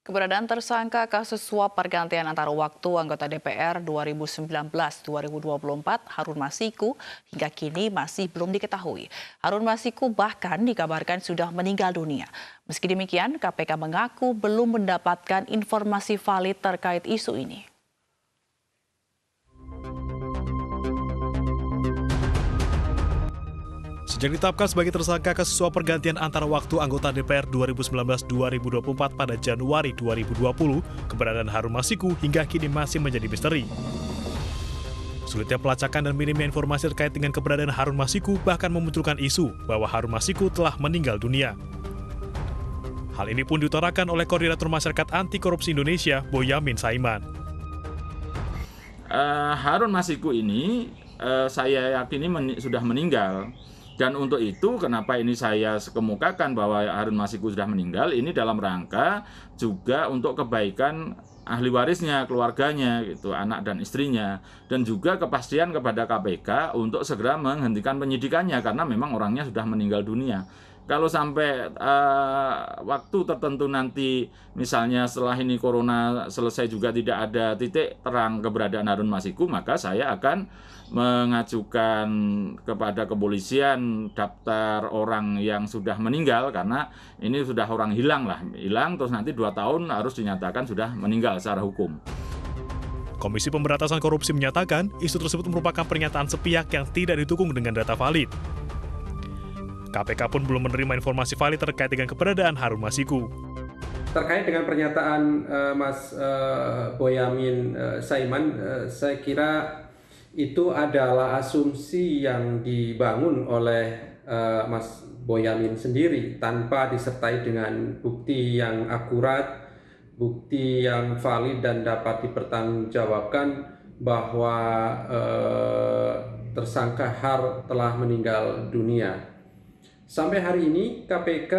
Keberadaan tersangka kasus suap pergantian antar waktu anggota DPR 2019-2024 Harun Masiku hingga kini masih belum diketahui. Harun Masiku bahkan dikabarkan sudah meninggal dunia. Meski demikian, KPK mengaku belum mendapatkan informasi valid terkait isu ini. Sejak ditetapkan sebagai tersangka kasus suap pergantian antara waktu anggota DPR 2019-2024 pada Januari 2020, keberadaan Harun Masiku hingga kini masih menjadi misteri. Sulitnya pelacakan dan minimnya informasi terkait dengan keberadaan Harun Masiku bahkan memunculkan isu bahwa Harun Masiku telah meninggal dunia. Hal ini pun diutarakan oleh Koordinator Masyarakat Anti Korupsi Indonesia, Boyamin Saiman. Harun Masiku ini saya yakini sudah meninggal. Dan untuk itu kenapa ini saya kemukakan bahwa Harun Masiku sudah meninggal, ini dalam rangka juga untuk kebaikan ahli warisnya, keluarganya, gitu, anak dan istrinya, dan juga kepastian kepada KPK untuk segera menghentikan penyidikannya karena memang orangnya sudah meninggal dunia. Kalau sampai waktu tertentu nanti, misalnya setelah ini corona selesai juga tidak ada titik terang keberadaan Harun Masiku, maka saya akan mengajukan kepada kepolisian daftar orang yang sudah meninggal, karena ini sudah orang hilang terus nanti 2 tahun harus dinyatakan sudah meninggal secara hukum. Komisi Pemberantasan Korupsi menyatakan isu tersebut merupakan pernyataan sepihak yang tidak didukung dengan data valid. KPK pun belum menerima informasi valid terkait dengan keberadaan Harun Masiku. Terkait dengan pernyataan Mas Boyamin Saiman, saya kira itu adalah asumsi yang dibangun oleh Mas Boyamin sendiri tanpa disertai dengan bukti yang akurat, bukti yang valid dan dapat dipertanggungjawabkan bahwa tersangka Har telah meninggal dunia. Sampai hari ini KPK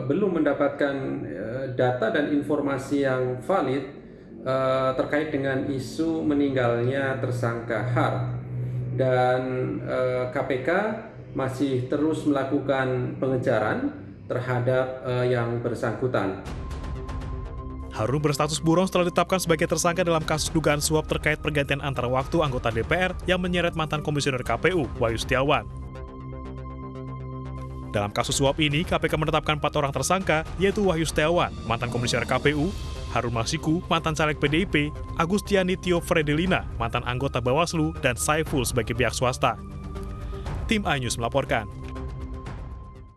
belum mendapatkan data dan informasi yang valid terkait dengan isu meninggalnya tersangka Har, dan KPK masih terus melakukan pengejaran terhadap yang bersangkutan. Harun berstatus buron setelah ditetapkan sebagai tersangka dalam kasus dugaan suap terkait pergantian antara waktu anggota DPR yang menyeret mantan komisioner KPU Wahyu Setiawan. Dalam kasus suap ini, KPK menetapkan 4 orang tersangka, yaitu Wahyu Setiawan, mantan komisioner KPU, Harun Masiku, mantan caleg PDIP, Agustiani Tio Fredelina, mantan anggota Bawaslu, dan Saiful sebagai pihak swasta. Tim iNews melaporkan.